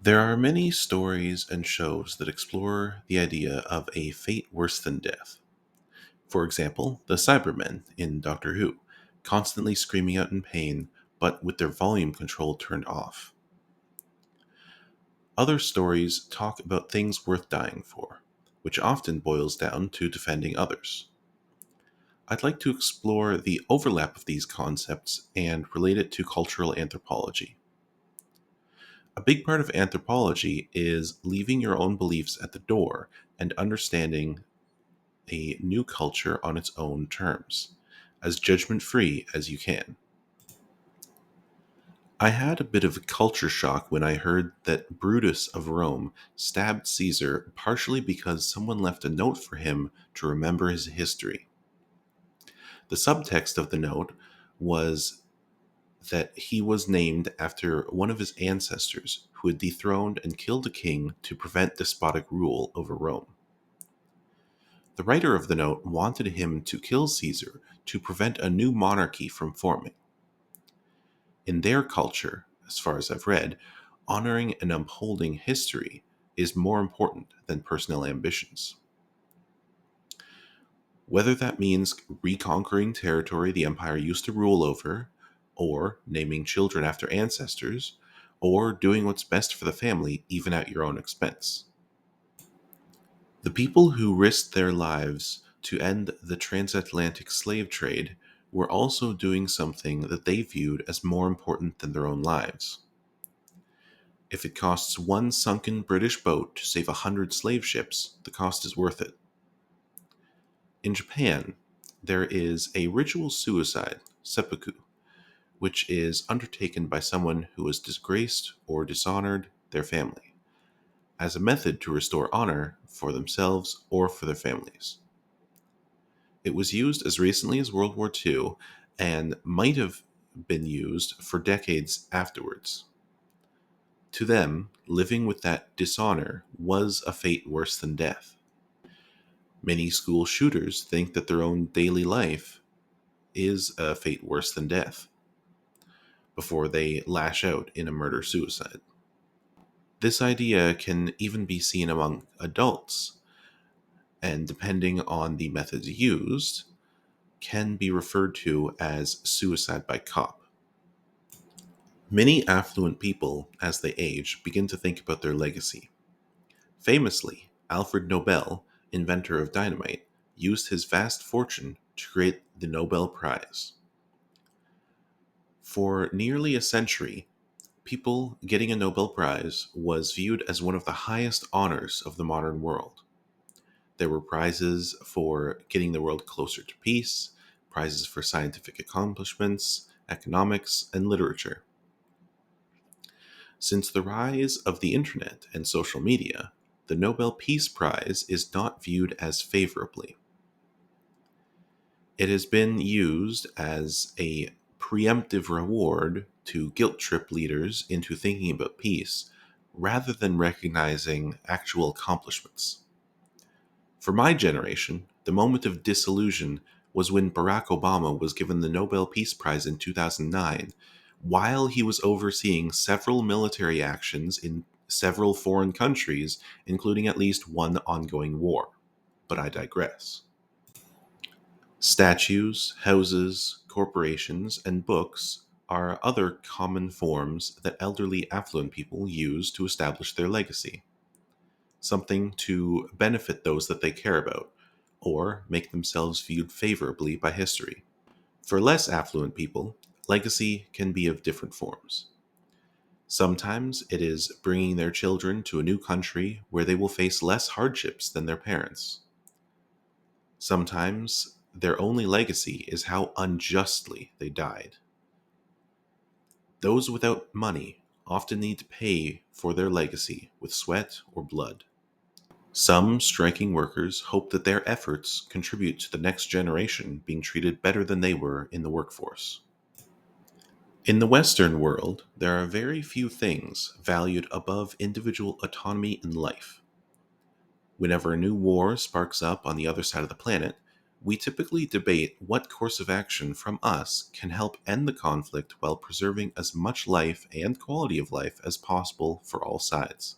There are many stories and shows that explore the idea of a fate worse than death. For example, the Cybermen in Doctor Who, constantly screaming out in pain, but with their volume control turned off. Other stories talk about things worth dying for, which often boils down to defending others. I'd like to explore the overlap of these concepts and relate it to cultural anthropology. A big part of anthropology is leaving your own beliefs at the door and understanding a new culture on its own terms, as judgment free as you can. I had a bit of a culture shock when I heard that Brutus of Rome stabbed Caesar partially because someone left a note for him to remember his history. The subtext of the note was that he was named after one of his ancestors who had dethroned and killed a king to prevent despotic rule over Rome. The writer of the note wanted him to kill Caesar to prevent a new monarchy from forming. In their culture, as far as I've read, honoring and upholding history is more important than personal ambitions. Whether that means reconquering territory the empire used to rule over, or naming children after ancestors, or doing what's best for the family even at your own expense. The people who risked their lives to end the transatlantic slave trade were also doing something that they viewed as more important than their own lives. If it costs one sunken British boat to save 100 slave ships, the cost is worth it. In Japan, there is a ritual suicide, seppuku, which is undertaken by someone who has disgraced or dishonored their family, as a method to restore honor for themselves or for their families. It was used as recently as World War II and might have been used for decades afterwards. To them, living with that dishonor was a fate worse than death. Many school shooters think that their own daily life is a fate worse than death before they lash out in a murder suicide. This idea can even be seen among adults, and depending on the methods used, can be referred to as suicide by cop. Many affluent people, as they age, begin to think about their legacy. Famously, Alfred Nobel, inventor of dynamite, used his vast fortune to create the Nobel Prize. For nearly a century, people getting a Nobel Prize was viewed as one of the highest honors of the modern world. There were prizes for getting the world closer to peace, prizes for scientific accomplishments, economics, and literature. Since the rise of the internet and social media, the Nobel Peace Prize is not viewed as favorably. It has been used as a preemptive reward to guilt trip leaders into thinking about peace rather than recognizing actual accomplishments. For my generation, the moment of disillusion was when Barack Obama was given the Nobel Peace Prize in 2009, while he was overseeing several military actions in several foreign countries, including at least one ongoing war. But I digress. Statues, houses, corporations, and books are other common forms that elderly affluent people use to establish their legacy, something to benefit those that they care about, or make themselves viewed favorably by history. For less affluent people, legacy can be of different forms. Sometimes it is bringing their children to a new country where they will face less hardships than their parents. Sometimes their only legacy is how unjustly they died. Those without money often need to pay for their legacy with sweat or blood. Some striking workers hope that their efforts contribute to the next generation being treated better than they were in the workforce. In the Western world, there are very few things valued above individual autonomy in life. Whenever a new war sparks up on the other side of the planet, We typically debate what course of action from us can help end the conflict while preserving as much life and quality of life as possible for all sides.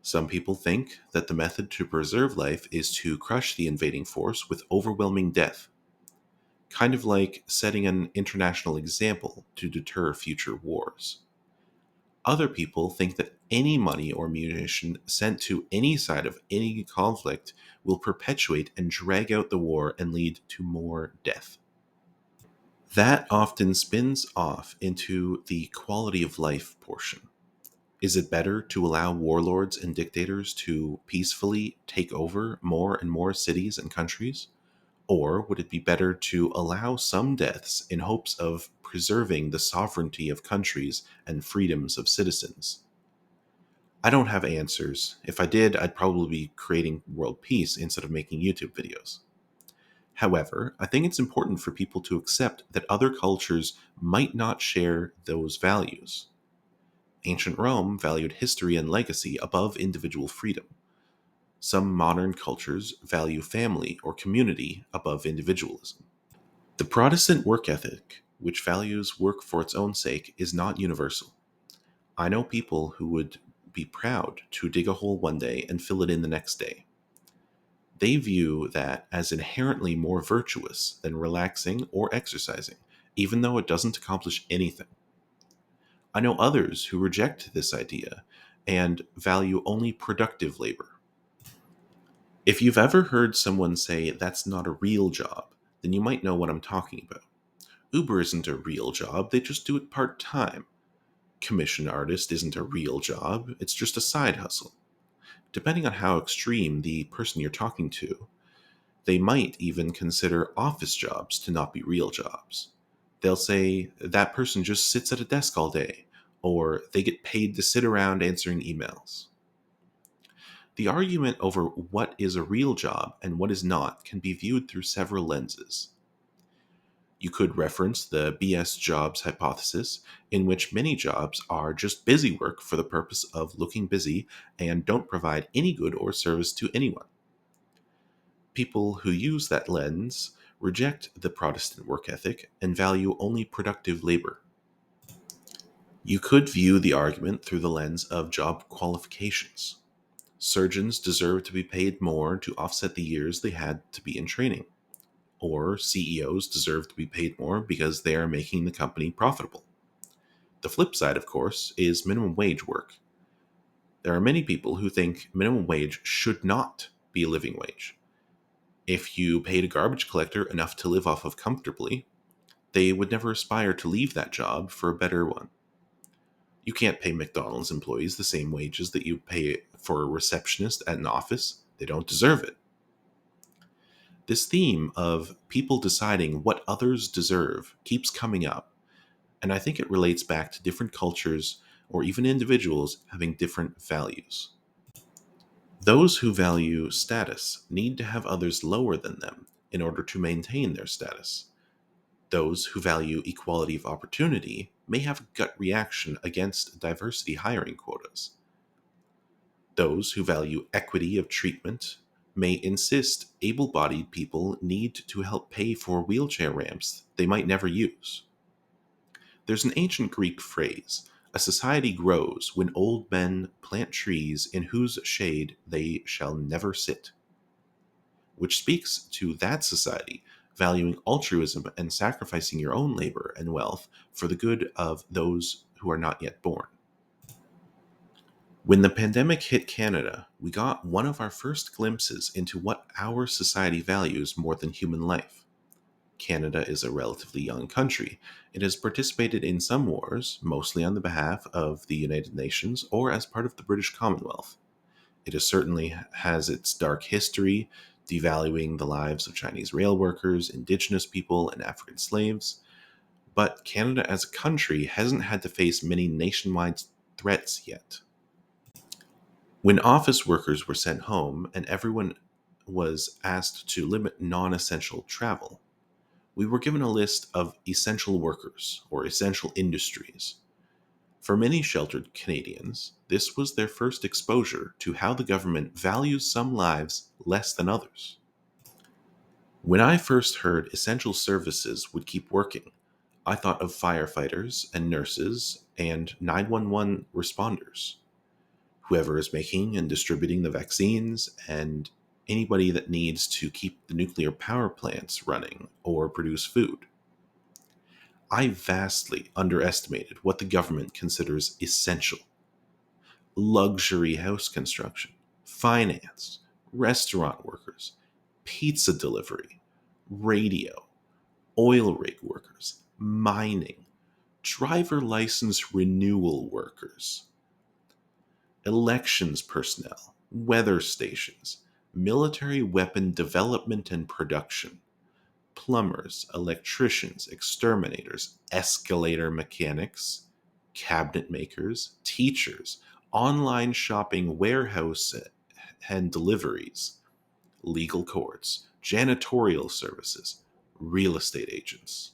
Some people think that the method to preserve life is to crush the invading force with overwhelming death, kind of like setting an international example to deter future wars. Other people think that any money or munition sent to any side of any conflict will perpetuate and drag out the war and lead to more death. That often spins off into the quality of life portion. Is it better to allow warlords and dictators to peacefully take over more and more cities and countries? Or would it be better to allow some deaths in hopes of preserving the sovereignty of countries and freedoms of citizens? I don't have answers. If I did, I'd probably be creating world peace instead of making YouTube videos. However, I think it's important for people to accept that other cultures might not share those values. Ancient Rome valued history and legacy above individual freedom. Some modern cultures value family or community above individualism. The Protestant work ethic, which values work for its own sake, is not universal. I know people who would be proud to dig a hole one day and fill it in the next day. They view that as inherently more virtuous than relaxing or exercising, even though it doesn't accomplish anything. I know others who reject this idea and value only productive labor. If you've ever heard someone say that's not a real job, then you might know what I'm talking about. Uber isn't a real job, they just do it part time. Commission artist isn't a real job, it's just a side hustle. Depending on how extreme the person you're talking to, they might even consider office jobs to not be real jobs. They'll say that person just sits at a desk all day, or they get paid to sit around answering emails. The argument over what is a real job and what is not can be viewed through several lenses. You could reference the BS jobs hypothesis, in which many jobs are just busy work for the purpose of looking busy and don't provide any good or service to anyone. People who use that lens reject the Protestant work ethic and value only productive labor. You could view the argument through the lens of job qualifications. Surgeons deserve to be paid more to offset the years they had to be in training. Or CEOs deserve to be paid more because they are making the company profitable. The flip side, of course, is minimum wage work. There are many people who think minimum wage should not be a living wage. If you paid a garbage collector enough to live off of comfortably, they would never aspire to leave that job for a better one. You can't pay McDonald's employees the same wages that you pay for a receptionist at an office. They don't deserve it. This theme of people deciding what others deserve keeps coming up, and I think it relates back to different cultures or even individuals having different values. Those who value status need to have others lower than them in order to maintain their status. Those who value equality of opportunity may have a gut reaction against diversity hiring quotas. Those who value equity of treatment may insist able bodied people need to help pay for wheelchair ramps they might never use. There's an ancient Greek phrase: a society grows when old men plant trees in whose shade they shall never sit, which speaks to that society valuing altruism and sacrificing your own labor and wealth for the good of those who are not yet born. When the pandemic hit Canada, we got one of our first glimpses into what our society values more than human life. Canada is a relatively young country. It has participated in some wars, mostly on the behalf of the United Nations or as part of the British Commonwealth. It certainly has its dark history, devaluing the lives of Chinese rail workers, Indigenous people, and African slaves. But Canada as a country hasn't had to face many nationwide threats yet. When office workers were sent home and everyone was asked to limit non essential travel, we were given a list of essential workers or essential industries. For many sheltered Canadians, this was their first exposure to how the government values some lives less than others. When I first heard essential services would keep working, I thought of firefighters and nurses and 911 responders, whoever is making and distributing the vaccines, and anybody that needs to keep the nuclear power plants running or produce food. I vastly underestimated what the government considers essential: luxury house construction, finance, restaurant workers, pizza delivery, radio, oil rig workers, mining, driver license renewal workers, elections personnel, weather stations, military weapon development and production, plumbers, electricians, exterminators, escalator mechanics, cabinet makers, teachers, online shopping, warehouse and deliveries, legal courts, janitorial services, real estate agents.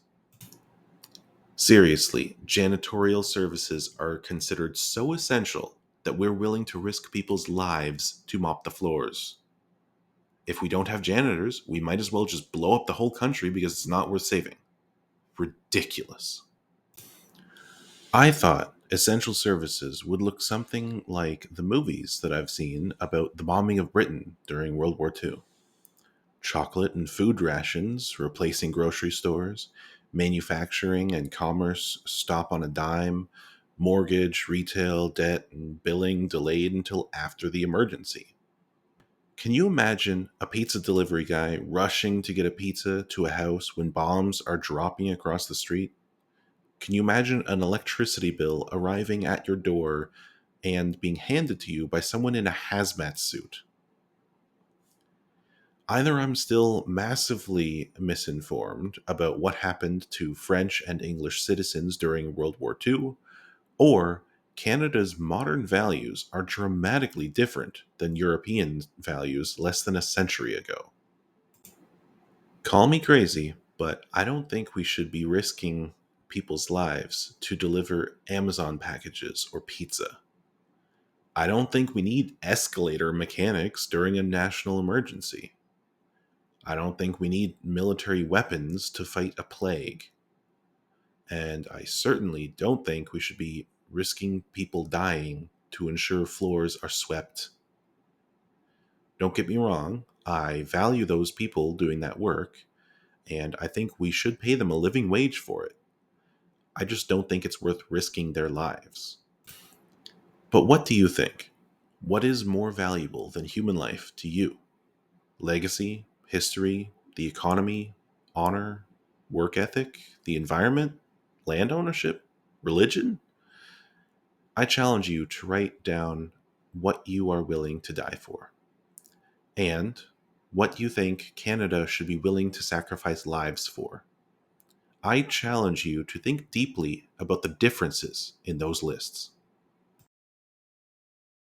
Seriously, janitorial services are considered so essential that we're willing to risk people's lives to mop the floors. If we don't have janitors, we might as well just blow up the whole country because it's not worth saving. Ridiculous. I thought essential services would look something like the movies that I've seen about the bombing of Britain during World War II. Chocolate and food rations replacing grocery stores, manufacturing and commerce stop on a dime, mortgage, retail, debt, and billing delayed until after the emergency. Can you imagine a pizza delivery guy rushing to get a pizza to a house when bombs are dropping across the street? Can you imagine an electricity bill arriving at your door and being handed to you by someone in a hazmat suit? Either I'm still massively misinformed about what happened to French and English citizens during World War II, or Canada's modern values are dramatically different than European values less than a century ago. Call me crazy, but I don't think we should be risking people's lives to deliver Amazon packages or pizza. I don't think we need escalator mechanics during a national emergency. I don't think we need military weapons to fight a plague. And I certainly don't think we should be risking people dying to ensure floors are swept. Don't get me wrong, I value those people doing that work, and I think we should pay them a living wage for it. I just don't think it's worth risking their lives. But what do you think? What is more valuable than human life to you? Legacy, history, the economy, honor, work ethic, the environment, land ownership, religion? I challenge you to write down what you are willing to die for and what you think Canada should be willing to sacrifice lives for. I challenge you to think deeply about the differences in those lists.